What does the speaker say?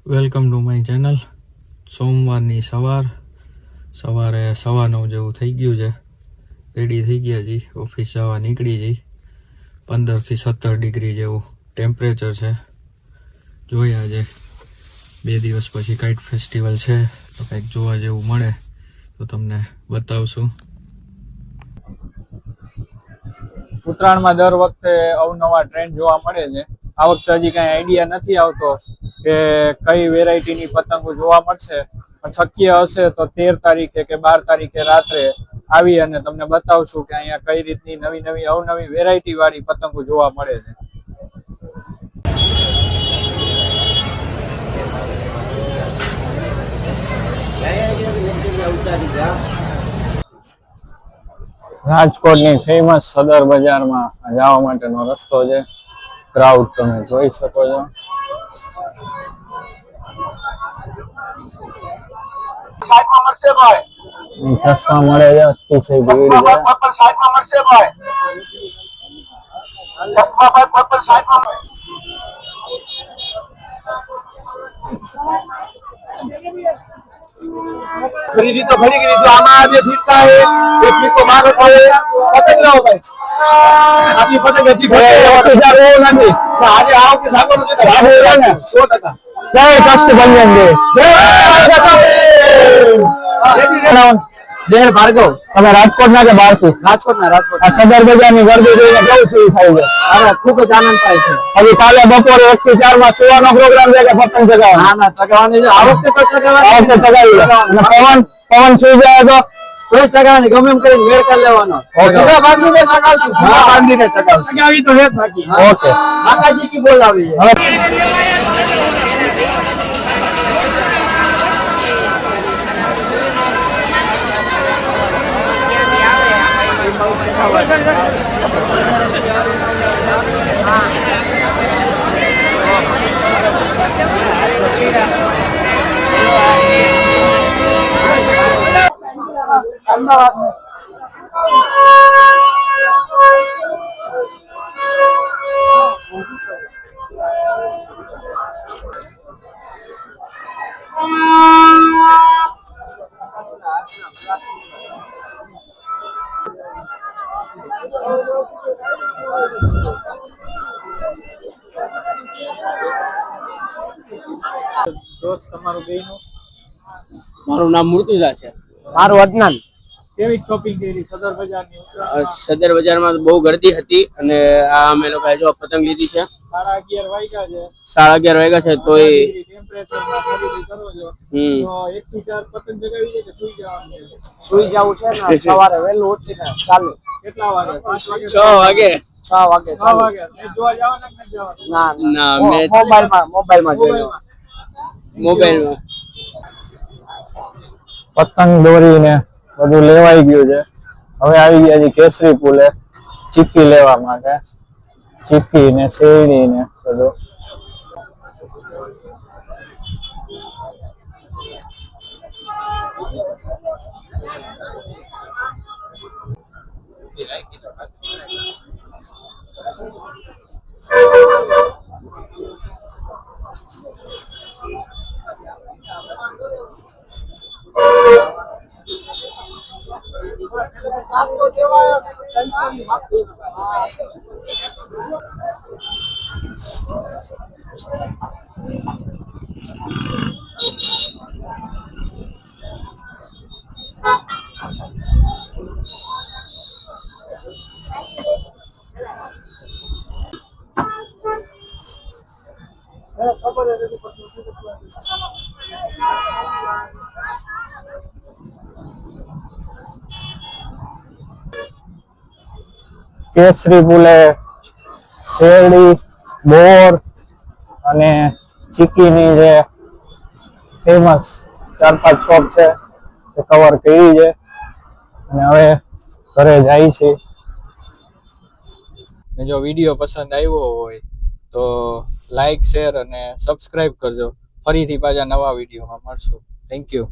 Welcome to my channel. સોમવારની સવારે 9:15 જેવું થઈ ગયું છે. રેડી થઈ ગયા જી, ઓફિસ જવા નીકળી જઈ. 15 થી 17 ડિગ્રી જેવું ટેમ્પરેચર છે. જોઈએ આજે 2 દિવસ પછી કાઇટ ફેસ્ટિવલ છે, તો કંઈક જોવા જેવું મળે તો તમને બતાવશું. ઉત્તરાયણમાં દર વખતે અવનવા ટ્રેન્ડ જોવા મળે છે. આ વખતે હજી કઈ આઈડિયા નથી આવતો કે કઈ વેરાયટીની પતંગો જોવા મળશે, પણ શક્ય હશે તો 13 તારીખે કે 12 તારીખે રાત્રે આવી અને તમને બતાવશું કે અહીંયા કઈ રીતની નવી અવનવી વેરાયટી વાળી પતંગો જોવા મળે છે. રાજકોટની ફેમસ સદર બજારમાં જવા માટેનો રસ્તો છે. ક્રાઉડ તમે જોઈ શકો છો. ચશ્મા મળે છે, અતિશય ભીડ છે. खरीदी तो खरीदी तो आमा ये फिरता है, ये फिर तो मार रहा है, पतंग लाओ भाई, आपकी पतंग अच्छी है, और इधर वो नहीं, आज आओ के साथ मुझे तो लाभ हो रहा है 100%. જય કષ્ટભંજન દેવ, જય ભાર્ગવ. તમે રાજકોટના કે બહારથી? રાજકોટના. આ સદર બજારની ગરબી જોઈને કેવું ફીલ થાય છે? અરે ખૂબ જ આનંદ થાય છે. હજી કાલે બપોરે 1 થી 4 માં સુવાનો પ્રોગ્રામ છે કે પતંગ ચગાવવાનો? ના ચગાવવાની છે. આ વખતે તો ચગાવવાની. આ વખતે ચગાવી લો. અને પવન સુઈ જાય તો કોઈ ચગાવવાની, ગમે એમ કરીને મેળ કરી લેવાનો. ભૂગા બાંધીને ચગાવશું. ભૂગા બાંધીને ચગાવશું. ચગાવી તો હે બાકી. ઓકે. માતાજી કી બોલાવી છે. દોસ્ત તમારું બેયનું? મારું નામ મુર્તુઝા છે. મારું અદનાન. કેવી શોપિંગ કરી સદર બજારની? સદર બજારમાં બહુ ગર્દી હતી અને આ અમે લોકો જો પતંગ લીધી છે. 11:30 વાગ્યા છે. 11:30 વાગ્યા છે તોય ટેમ્પરેચરમાં ખરીદી કરો છો તો 1 થી 4 પતંગ જગાવી દે કે સુઈ જવાનું? સુઈ જવું છે ને, સવારે વહેલું ઉઠીને ચાલુ. કેટલા વાગે? 6 વાગે. 6 વાગે. જોવા જવાના કે નથી જવાના? ના મેં મોબાઈલમાં જોઈ લો. મોબાઈલમાં પતંગ દોરી ને બધું લેવાઈ ગયું છે. હવે આવી ગયા છે કેસરી પુલે ચીક્કી લેવા માટે. ચીક્કી ને શેરડી ને બધું. કેસરી પુલે શેરડી, બોર અને ચીકીની જે ફેમસ 4-5 શોપ છે તે કવર કરી છે અને હવે ઘરે જાય છે. જો વિડીયો પસંદ આવ્યો હોય તો લાઈક, શેર અને સબસ્ક્રાઇબ કરજો. ફરીથી પાછા નવા વિડીયોમાં મળશું. Thank you.